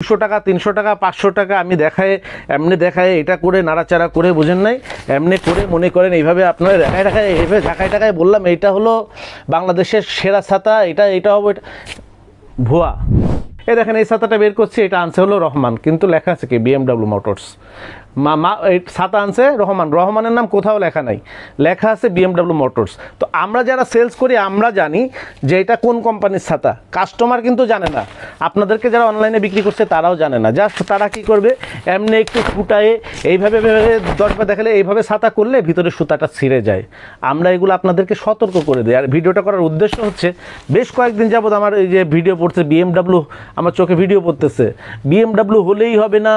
200 টাকা 300 টাকা 500 টাকা আমি দেখায় এমনি দেখায় এটা করে নাড়াচাড়া করে বুঝেন নাই, এমনি করে মনে করেন এইভাবে আপনারা দেখায় দেখায় এইভাবে ঢাকায় ঢাকায় বললাম এইটা হলো বাংলাদেশের সেরা ছাতা, এটা হবে ভুয়া। এই দেখেন এই ছাতাটা বের করছি, এটা আনছে হলো রহমান, কিন্তু লেখা আছে কি BMW মোটরস। এই ছাতা আনছে রহমানের নাম কোথাও লেখা নাই, লেখা আছে BMW মোটরস। তো আমরা যারা সেলস করি আমরা জানি যে এটা কোন কোম্পানির ছাতা, কাস্টমার কিন্তু জানে না। আপনাদেরকে যারা অনলাইনে বিক্রি করছে তারাও জানে না। জাস্ট তারা কি করবে, এমনি একটু ফুটায়ে এইভাবে 10বার দেখালে এইভাবে ছাতা করলে ভিতরে সুতাটা ছিঁড়ে যায়। আমরা এগুলো আপনাদেরকে সতর্ক করে দিই। আর ভিডিওটা করার উদ্দেশ্য হচ্ছে, বেশ কয়েকদিন যাবত আমার এই যে ভিডিও পড়ছে BMW, আমার চোখে ভিডিও পড়তেছে, BMW হলেই হবে না,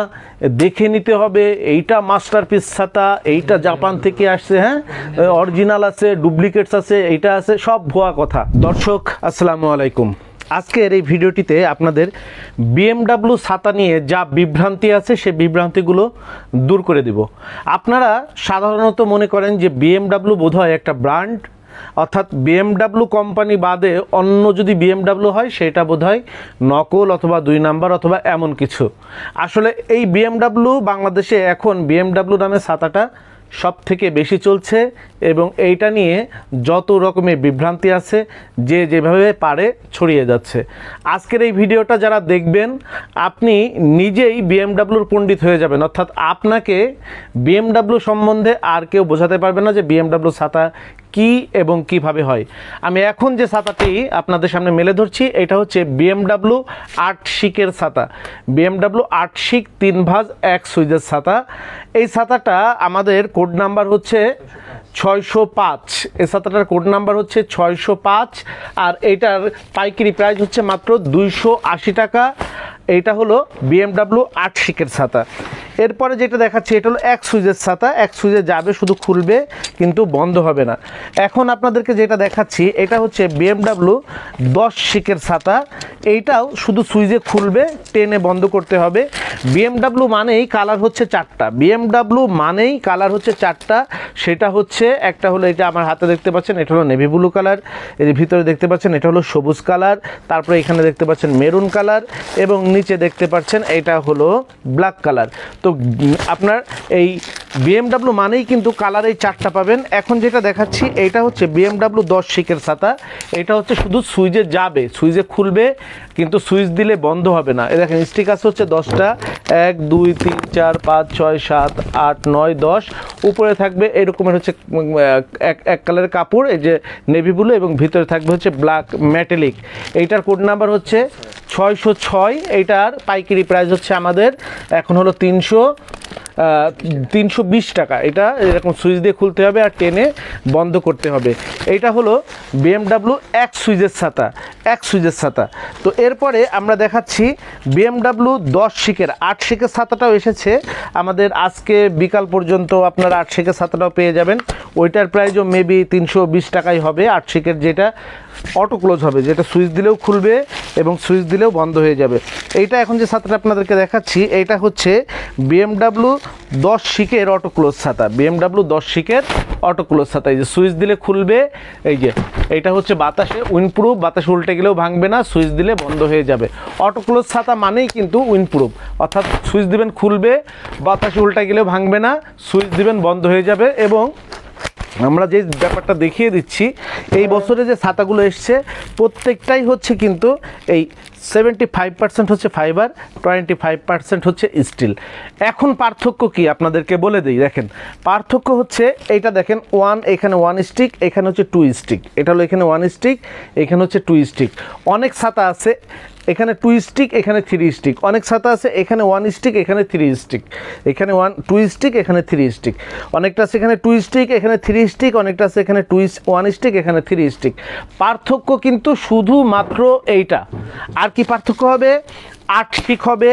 দেখে নিতে হবে, এইটা মাস্টারপিস ছাতা, এইটা জাপান থেকে আসছে, হ্যাঁ অরিজিনাল আছে, ডুপ্লিকেটস আছে, এইটা আছে, সব ভুয়া কথা। দর্শক আসসালামু আলাইকুম। আজকের এই ভিডিওটিতে আপনাদের BMW ছাতা নিয়ে যা বিভ্রান্তি আছে সেই বিভ্রান্তিগুলো দূর করে দিব। আপনারা সাধারণত মনে করেন যে BMW বোধহয় একটা ব্র্যান্ড, অর্থাৎ BMW কোম্পানি বাদে অন্য যদি BMW হয় সেটা বোধহয় নকল অথবা 2 নাম্বার অথবা এমন কিছু। আসলে এই BMW বাংলাদেশে এখন BMW নামে ছাতাটা সব থেকে বেশি চলছে, এবং এইটা নিয়ে যত রকমের বিভ্রান্তি আছে যে যেভাবে পারে ছড়িয়ে যাচ্ছে। আজকের এই ভিডিওটা যারা দেখবেন আপনি নিজেই BMWর পণ্ডিত হয়ে যাবেন, অর্থাৎ আপনাকে BMW সম্বন্ধে আর কেউ বোঝাতে পারবে না যে BMW ছাতা কি এবং কিভাবে হয়। আমি এখন যে ছাতাটি আপনাদের সামনে মেলে ধরছি এটা হচ্ছে BMW 8 শিকের ছাতা, BMW 8 শিক 3 ভাঁজ 1 সুইচের ছাতা। এই ছাতাটা আমাদের কোড নাম্বার হচ্ছে 605, এই ছাতাটার কোড নাম্বার হচ্ছে 605, আর এইটার পাইকারি প্রাইস হচ্ছে মাত্র 280 টাকা। এইটা হলো BMW 8 শিকের ছাতা। এরপরে যেটা দেখাচ্ছি এটা হলো 1 সুইচের ছাতা, 1 সুইচে যাবে, শুধু খুলবে কিন্তু বন্ধ হবে না। এখন আপনাদেরকে যেটা দেখাচ্ছি এটা হচ্ছে BMW 10 শিকের ছাতা, এইটাও শুধু সুইচে খুলবে, টেনে বন্ধ করতে হবে। BMW মানেই কালার হচ্ছে 4টা, BMW মানেই কালার হচ্ছে 4টা। সেটা হচ্ছে একটা হলো এটা আমার হাতে দেখতে পাচ্ছেন, এটা হলো নেভি ব্লু কালার, এর ভিতরে দেখতে পাচ্ছেন এটা হলো সবুজ কালার, তারপরে এখানে দেখতে পাচ্ছেন মেরুন কালার, এবং নিচে দেখতে পাচ্ছেন এটা হলো ব্ল্যাক কালার। তো আপনার এই BMW মানেই কিন্তু কালার এই 4টা পাবেন। এখন যেটা দেখাচ্ছি এইটা হচ্ছে BMW 10 শিকের ছাতা, এটা হচ্ছে শুধু সুইচে যাবে, সুইচে খুলবে কিন্তু সুইচ দিলে বন্ধ হবে না। এই দেখেন স্টিক আছে হচ্ছে 10টা, 1 2 3 4 5 6 7 8 9 10, উপরে থাকবে এরকমের হচ্ছে এক কালারের কাপড়, এই যে নেভি ব্লু, এবং ভিতরে থাকবে হচ্ছে ব্ল্যাক মেটালিক। এইটার কোড নাম্বার হচ্ছে 606। এইটার পাইকারি প্রাইস হচ্ছে আমাদের এখন হলো 320 টাকা। এটা এরকম সুইচ দিয়ে খুলতে হবে আর টেনে বন্ধ করতে হবে। এইটা হলো BMW 1 সুইচের ছাতা, 1 সুইচের ছাতা। তো এরপরে আমরা দেখাচ্ছি BMW 10 শিকের 8 শিকের ছাতাটাও এসেছে আমাদের, আজকে বিকাল পর্যন্ত আপনারা 8 শিকের ছাতাটাও পেয়ে যাবেন। ওইটার প্রাইসও মেবি 320 টাকাই হবে। 8 শিকের যেটা অটো ক্লোজ হবে, যেটা সুইচ দিলেও খুলবে এবং সুইচ দিলেও বন্ধ হয়ে যাবে। এইটা এখন যে ছাতাটা আপনাদেরকে দেখাচ্ছি এইটা হচ্ছে BMW 10 শিকের অটো ক্লোজ ছাতা, BMW 10 শিকের অটো ক্লোজ ছাতা। এই যে সুইচ দিলে খুলবে, এই যে এইটা হচ্ছে বাতাসে উইন্ডপ্রুফ, বাতাসে উল্টে গেলেও ভাঙবে না, সুইচ দিলে বন্ধ হয়ে যাবে। অটো ক্লোজ ছাতা মানেই কিন্তু উইন্ডপ্রুফ, অর্থাৎ সুইচ দিবেন খুলবে, বাতাসে উল্টে গেলেও ভাঙবে না, সুইচ দিবেন বন্ধ হয়ে যাবে। এবং আমরা যে ব্যাপারটা দেখিয়ে দিচ্ছি, এই বছরে যে ছাতাগুলো এসছে প্রত্যেকটাই হচ্ছে কিন্তু এই 75% হচ্ছে ফাইবার, 25% হচ্ছে স্টিল। এখন পার্থক্য কি আপনাদেরকে বলে দিই। দেখেন পার্থক্য হচ্ছে এইটা দেখেন এখানে 1 স্টিক, এখানে হচ্ছে 2 স্টিক, এটা হলো এখানে 1 স্টিক, এখানে হচ্ছে 2 স্টিক। অনেক ছাতা আছে এখানে 2 স্টিক, এখানে 3 স্টিক। অনেক ছাতা আছে এখানে 1 স্টিক, এখানে 3 স্টিক, এখানে 2 স্টিক, এখানে 3 স্টিক। অনেকটা আছে এখানে 2 স্টিক, এখানে 3 স্টিক, অনেকটা আছে এখানে 1 স্টিক, এখানে 3 স্টিক। পার্থক্য কিন্তু শুধুমাত্র এইটা। আর কি পার্থক্য হবে? 8 শিক হবে,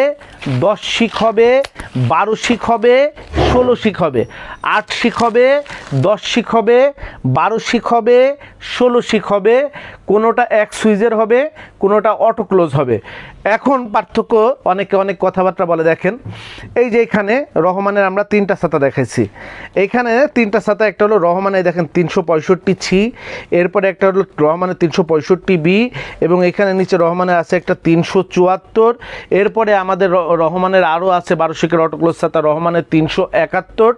10 শিক হবে, 12 শিক হবে, 16 শিক হবে, 8 শিক হবে, 10 শিক হবে, 12 শিক হবে, 16 শিক হবে, কোনোটা এক সুইচের হবে, কোনোটা অটো ক্লোজ হবে। এখন পার্থক্য অনেকে অনেক কথাবার্তা বলে। দেখেন এই যে এখানে রহমানের আমরা 3টা ছাতা দেখাইছি, এইখানে 3টা ছাতা, একটা হলো রহমানের দেখেন 365 ছি, এরপরে একটা হলো রহমানের 365 বি, এবং এখানে নিচে রহমানের আছে একটা 374, এরপরে আমাদের রহমানের আরও আছে 12 শিকের অটো ক্লোজ ছাতা রহমানের 371।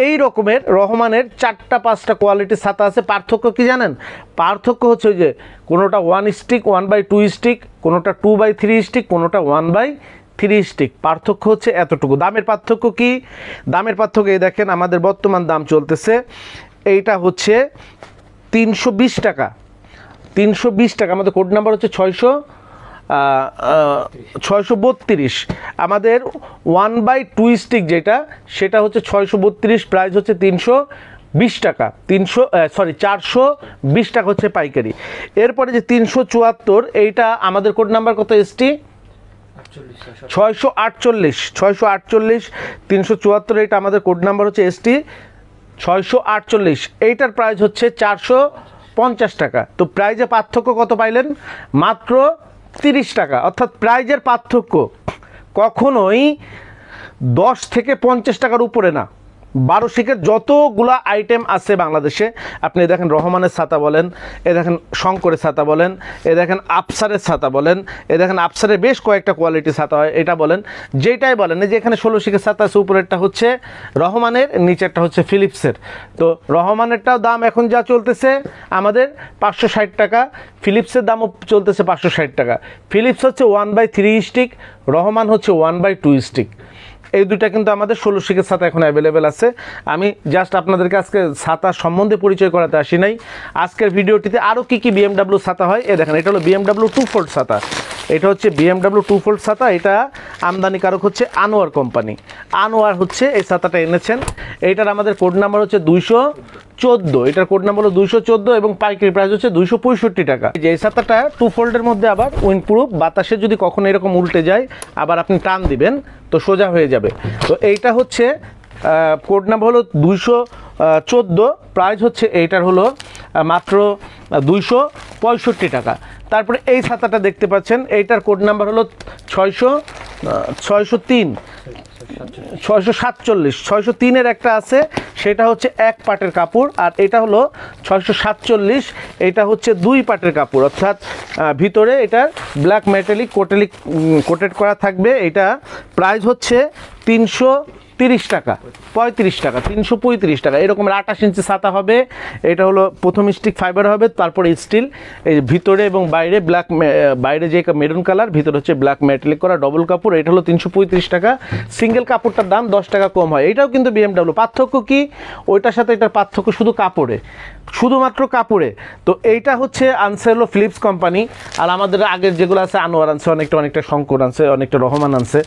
এই রকমের রহমানের 4টা 5টা কোয়ালিটির ছাতা আছে। পার্থক্য কি জানেন? পার্থক্য হচ্ছে ওই যে কোনোটা 1 স্টিক 1/2 স্টিক, কোনোটা 2/3 স্টিক, কোনোটা 1/3 স্টিক। পার্থক্য হচ্ছে এতটুকু। দামের পার্থক্য কি? দামের পার্থক্য এই দেখেন, আমাদের বর্তমান দাম চলতেছে এইটা হচ্ছে 320 টাকা। 320 টাকা। আমাদের কোড নাম্বার হচ্ছে 632। আমাদের 1/2 স্টিক যেটা, সেটা হচ্ছে 632, প্রাইস হচ্ছে 320 টাকা। 420 টাকা হচ্ছে পাইকারি। এরপরে যে 374, এইটা আমাদের কোড নাম্বার কত? এসটি 648। 374, এইটা আমাদের কোড নাম্বার হচ্ছে এসটি 648। এইটার প্রাইস হচ্ছে 450 টাকা। তো প্রাইজে পার্থক্য কত পাইলেন? মাত্র 30 টাকা। অর্থাৎ প্রাইজের পার্থক্য কখনোই 10 থেকে 50 টাকার উপরে না। 12 শিকের যতগুলা আইটেম আছে বাংলাদেশে, আপনি দেখেন রহমানের ছাতা বলেন, এ দেখেন শঙ্করের ছাতা বলেন, এ দেখেন আফসারের ছাতা বলেন, এ দেখেন আফসারের বেশ কয়েকটা কোয়ালিটি ছাতা হয়, এটা বলেন, যেটাই বলেন। এই যে এখানে 16 শিকের ছাতা আছে, উপরেরটা হচ্ছে রহমানের, নিচেরটা হচ্ছে ফিলিপসের। তো রহমানেরটাও দাম এখন যা চলতেছে আমাদের 560 টাকা, ফিলিপসের দামও চলতেছে 560 টাকা। ফিলিপস হচ্ছে 1/3 স্টিক, রহমান হচ্ছে 1/2 স্টিক। এই দুইটা কিন্তু আমাদের 16 শিকের ছাতা এখন অ্যাভেলেবেল আছে। আমি জাস্ট আপনাদেরকে আজকে ছাতা সম্বন্ধে পরিচয় করাতে আসি নাই। আজকের ভিডিওটিতে আরও কী কী বিএমডাব্লিউ ছাতা হয় এ দেখেন। এটা হলো বিএমডাব্লিউ 2 ফোল্ড ছাতা। এটা হচ্ছে বিএমডাব্লিউ 2 ফোল্ড ছাতা। এটা আমদানিকারক হচ্ছে আনোয়ার কোম্পানি। আনোয়ার হচ্ছে এই ছাতাটা এনেছেন। এইটার আমাদের কোড নাম্বার হচ্ছে 214। এটার কোড নাম্বার হলো 214 এবং পাইকারি প্রাইস হচ্ছে 265 টাকা। যে এই ছাতাটা 2 ফোল্ডের মধ্যে আবার উইন্ডপ্রুফ, বাতাসে যদি কখনো এরকম উল্টে যায় আবার আপনি টান দিবেন তো সোজা হয়ে যাবে। তো এইটা হচ্ছে কোড নাম্বার হলো 214, প্রাইস হচ্ছে এইটার হলো মাত্র 265 টাকা। তারপরে এই ছাতাটা দেখতে পাচ্ছেন, এইটার কোড নাম্বার হলো 603। 647 একটা আছে, সেটা হচ্ছে 1 পাটের কাপড়, আর এটা হলো 647, এটা হচ্ছে 2 পাটের কাপড়। অর্থাৎ ভিতরে এটা ব্ল্যাক মেটালিক কোটেড করা থাকবে। এটা প্রাইস হচ্ছে 330 টাকা, 35 টাকা, 335 টাকা। এরকম 28 ইঞ্চি ছাতা হবে। এটা হলো প্রথম স্টিক ফাইবার হবে, তারপরে স্টিল, এই ভিতরে এবং বাইরে ব্ল্যাক, বাইরে যে মেরুন কালার, ভিতরে হচ্ছে ব্ল্যাক মেটালিক করা ডবল কাপড়। এটা হলো 335 টাকা। সিঙ্গেল কাপড়টার দাম 10 টাকা কম হয়। এটাও কিন্তু বিএমডাব্লিউ। পার্থক্য কি? ওইটার সাথে এটার পার্থক্য শুধু কাপড়ে, শুধুমাত্র কাপড়ে। তো এইটা হচ্ছে আনছে হলো ফিলিপস কোম্পানি, আর আমাদের আগের যেগুলো আছে আনোয়ার আনছে, অনেকটা শঙ্কর আনছে, অনেকটা রহমান আনছে।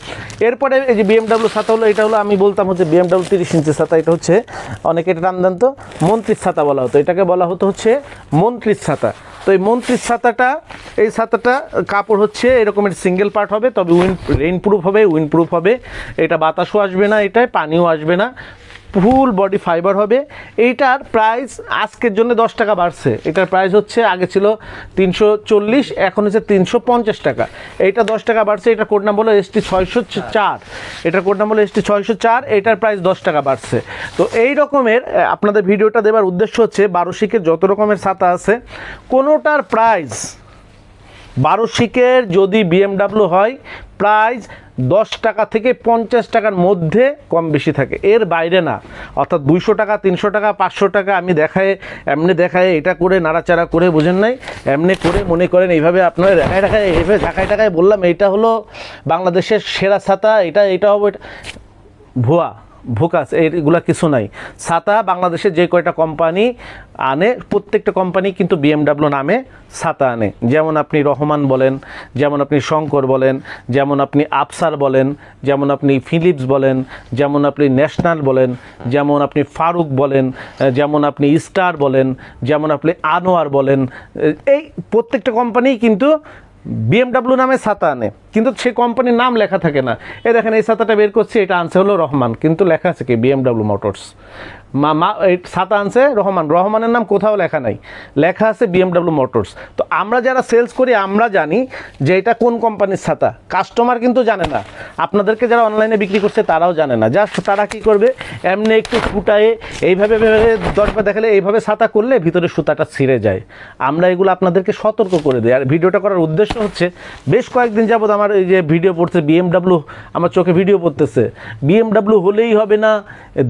এরপরে এই যে বিএমডাব্লিউ ছাতা হলো, এটা হলো আমি বলতাম হচ্ছে বিএমডাব্লিউ 30 ইঞ্চি ছাতা। এটা হচ্ছে অনেকে এটা নাম জানতো মন্ত্রীর ছাতা বলা হতো, এটাকে বলা হতো হচ্ছে মন্ত্রীর ছাতা। তো এই মন্ত্রীর ছাতাটা, এই ছাতাটা কাপড় হচ্ছে এরকমের সিঙ্গেল পার্ট হবে, তবে রেইনপ্রুফ হবে, উইন্ডপ্রুফ হবে। এটা বাতাসও আসবে না, এটায় পানিও আসবে না, ফুল বডি ফাইবার হবে। এইটার প্রাইস আজকের জন্য 10 টাকা বাড়ছে। এটার প্রাইস হচ্ছে আগে ছিল 340, এখন হচ্ছে 350 টাকা। এইটা 10 টাকা বাড়ছে। এটা কোড নাম হলো ST 604। এটার কোড নাম হলো ST 604। এটার প্রাইস 10 টাকা বাড়ছে। তো এই রকমের আপনাদের ভিডিওটা দেওয়ার উদ্দেশ্য হচ্ছে 12 শিকের যত রকমের ছাতা আছে, কোনোটার প্রাইস 12 শিকের যদি বিএমডাব্লিউ হয়, প্রাইস 10 টাকা থেকে 50 টাকার মধ্যে কম বেশি থাকে, এর বাইরে না। অর্থাৎ 200 টাকা, 300 টাকা, 500 টাকা আমি এমনি দেখায় এটা করে নাড়াচাড়া করে, বুঝেন নাই, এমনি করে মনে করেন এইভাবে আপনার এইভাবে ঢাকায় বললাম এইটা হলো বাংলাদেশের সেরা ছাতা, এটা হবে, ভুয়া ভোকাস এইগুলা কিছু নাই। ছাতা বাংলাদেশের যে কয়টা কোম্পানি আনে, প্রত্যেকটা কোম্পানি কিন্তু বিএমডাব্লিউ নামে ছাতা আনে। যেমন আপনি রহমান বলেন, যেমন আপনি শঙ্কর বলেন, যেমন আপনি আফসার বলেন, যেমন আপনি ফিলিপস বলেন, যেমন আপনি ন্যাশনাল বলেন, যেমন আপনি ফারুক বলেন, যেমন আপনি স্টার বলেন, যেমন আপনি আনোয়ার বলেন, এই প্রত্যেকটা কোম্পানি কিন্তু BMW নামে ছাতা আনে, কিন্তু সেই কোম্পানির নাম লেখা থাকে না। এই দেখেন এই ছাতাটা বের করছি, এটা আনছে হলো রহমান, কিন্তু লেখা আছে কি BMW মোটরস। এই ছাতা আনছে রহমান, রহমানের নাম কোথাও লেখা নাই, লেখা আছে BMW মোটরস। তো আমরা যারা সেলস করি আমরা জানি যে এটা কোন কোম্পানির ছাতা, কাস্টমার কিন্তু জানে না। আপনাদেরকে যারা অনলাইনে বিক্রি করছে তারাও জানে না। জাস্ট তারা কী করবে, এমনি একটু ফুটায়ে এইভাবে দরকার দেখালে এইভাবে ছাতা করলে ভিতরে সুতাটা ছিঁড়ে যায়। আমরা এগুলো আপনাদেরকে সতর্ক করে দিই। আর ভিডিওটা করার উদ্দেশ্য হচ্ছে, বেশ কয়েকদিন যাবত আমার এই যে ভিডিও পড়ছে BMW, আমার চোখে ভিডিও পড়তেছে, BMW হলেই হবে না,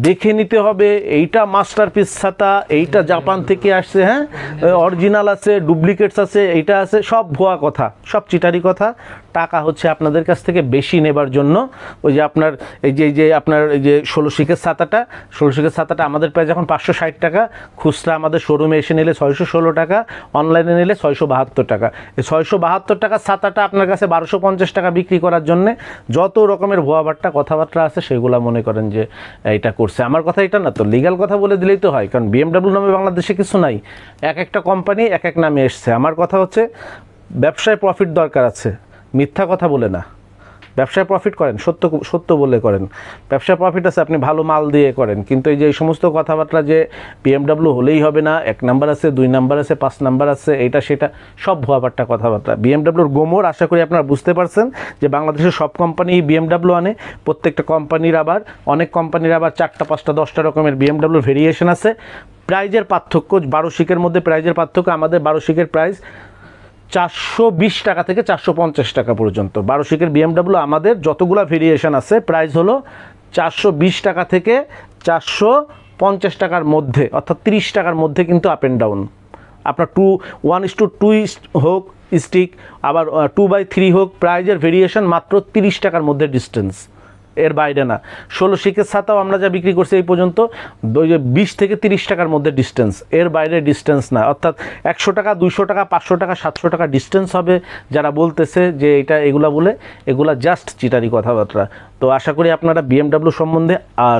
দেখে নিতে হবে, এইটা মাস্টারপিস ছাতা, এইটা জাপান থেকে আসছে, হ্যাঁ অরিজিনাল আছে, ডুপ্লিকেটস আছে, এইটা আছে, সব ভুয়া কথা, সব চিটারি কথা। টাকা হচ্ছে আপনাদের কাছ থেকে বেশি নেবার জন্য। ওই যে আপনার আপনার এই যে 16 শিকের ছাতাটা আমাদের প্রায় যখন 560 টাকা, খুচরা আমাদের শোরুমে এসে নিলে 616 টাকা, অনলাইনে নিলে 672 টাকা। এই 672 টাকার ছাতাটা আপনার কাছে 1250 টাকা বিক্রি করার জন্যে যত রকমের ভুয়া বাট্টা কথাবার্তা আছে সেগুলো মনে করেন যে এটা করছে। আমার কথা এটা না তো, লিগ্যাল কথা বলে দিলেই তো হয়, কারণ BMW নামে বাংলাদেশে কিছু নাই, এক একটা কোম্পানি এক এক নামে এসছে। আমার কথা হচ্ছে ব্যবসায় প্রফিট দরকার আছে, মিথ্যা কথা বলে না। ব্যবসায় প্রফিট করেন, সত্য বলে করেন। ব্যবসায় প্রফিট আছে, আপনি ভালো মাল দিয়ে করেন, কিন্তু এই যে এই সমস্ত কথাবার্তা যে BMW হলেই হবে না, 1 নাম্বার আছে, 2 নাম্বার আছে, 5 নাম্বার আছে, এইটা সেটা সব ভুয়াবাট্টা কথাবার্তা। BMWর গোমর আশা করি আপনারা বুঝতে পারছেন যে বাংলাদেশের সব কোম্পানি BMW আনে। প্রত্যেকটা কোম্পানির আবার অনেক কোম্পানির আবার 4টা 5টা 10টা রকমের BMW ভেরিয়েশন আছে। প্রাইজের পার্থক্য 12 শিকের মধ্যে, প্রাইজের পার্থক্য আমাদের 12 শিকের প্রাইস 420 টাকা থেকে 450 টাকা পর্যন্ত। 12 শিকের BMW আমাদের যতগুলো ভেরিয়েশন আছে প্রাইস হলো 420 টাকা থেকে 450 টাকার মধ্যে, অর্থাৎ 30 টাকার মধ্যে কিন্তু আপ অ্যান্ড ডাউন। আপনার 1:2 হোক স্টিক, আবার 2/3 হোক, প্রাইজের ভেরিয়েশন মাত্র 30 টাকার মধ্যে ডিস্টেন্স, এর বাইরে না। 16 শিকের ছাতাও আমরা যা বিক্রি করছি এই পর্যন্ত 20 থেকে 30 টাকার মধ্যে ডিস্টেন্স, এর বাইরে ডিস্টেন্স না। অর্থাৎ 100 টাকা, 200 টাকা, 500 টাকা, 700 টাকা ডিস্টেন্স হবে। যারা বলতেছে যে এগুলা বলে, এগুলা জাস্ট চিটারি কথাবার্তা। তো আশা করি আপনারা BMW সম্বন্ধে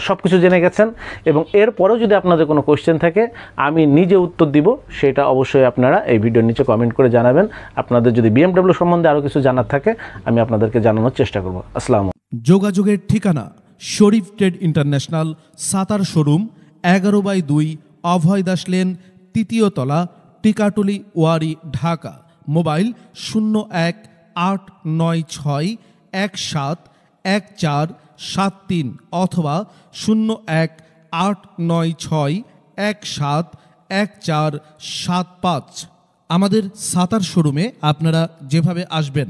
সব কিছু জেনে গেছেন, এবং এরপরেও যদি আপনাদের কোনো কোয়েশ্চেন থাকে আমি নিজে উত্তর দিব, সেটা অবশ্যই আপনারা এই ভিডিওর নিচে কমেন্ট করে জানাবেন। আপনাদের যদি BMW সম্বন্ধে আরও কিছু জানার থাকে আমি আপনাদেরকে জানানোর চেষ্টা করব। আসসালামু। যোগাযোগের ঠিকানা শরীফ ট্রেড ইন্টারন্যাশনাল ছাতার শোরুম, 11/2 অভয় দাস লেন, 3য় তলা, টিকাটুলি, ওয়ারী, ঢাকা। মোবাইল 0186171473 অথবা 018961711475। আমাদের ছাতার শোরুমে আপনারা যেভাবে আসবেন,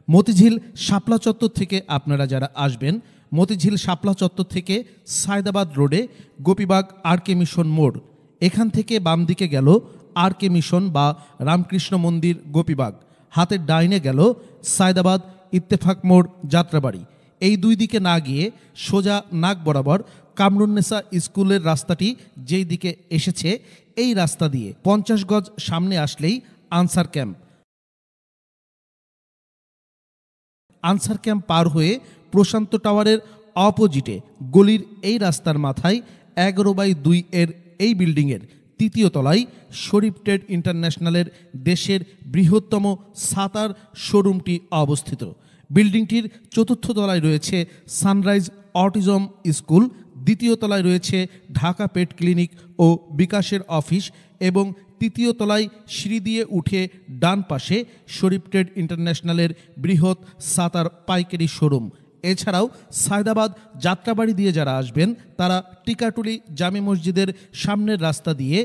মতিঝিল শাপলা চত্বর থেকে আপনারা যারা আসবেন, মতিঝিল শাপলা চত্বর থেকে সায়দাবাদ রোডে গোপীবাগ RK মিশন মোড়, এখান থেকে বাম দিকে গেল RK মিশন বা রামকৃষ্ণ মন্দির গোপীবাগ, হাতের ডাইনে গেল সায়দাবাদ ইত্তেফাক মোড় যাত্রাবাড়ি। এই দুই দিকে না গিয়ে সোজা নাক বরাবর কামরুন্নেসা স্কুলের রাস্তাটি যেই দিকে এসেছে, এই রাস্তা দিয়ে 50 গজ সামনে আসলেই আনসার ক্যাম্প। আনসার ক্যাম্প পার হয়ে প্রশান্ত টাওয়ারের অপোজিটে গলির এই রাস্তার মাথায় 11/2 এর এই বিল্ডিংয়ের 3য় তলায় শরীফ ট্রেড ইন্টারন্যাশনালের দেশের বৃহত্তম ছাতার শোরুমটি অবস্থিত। বিল্ডিংটির 4র্থ তলায় রয়েছে সানরাইজ অটিজম স্কুল, 2য় তলায় রয়েছে ঢাকা পেট ক্লিনিক ও বিকাশের অফিস, এবং 3য় তলায় সিঁড়ি দিয়ে উঠে ডান পাশে শরীফ ট্রেড ইন্টারন্যাশনালের বৃহৎ ছাতার পাইকারি শোরুম। এছাড়াও সায়দাবাদ যাত্রাবাড়ি দিয়ে যারা আসবেন তারা টিকাটুলি জামে মসজিদের সামনের রাস্তা দিয়ে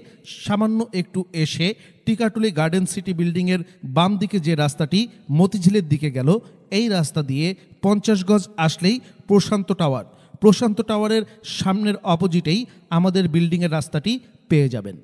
সামান্য একটু এসে টিকাটুলি গার্ডেন সিটি বিল্ডিংয়ের বাম দিকে যে রাস্তাটি মতিঝিলের দিকে গেল, এই রাস্তা দিয়ে 50 গজ আসলেই প্রশান্ত টাওয়ার। প্রশান্ত টাওয়ারের সামনের অপোজিটেই আমাদের বিল্ডিংয়ের রাস্তাটি পেয়ে যাবেন।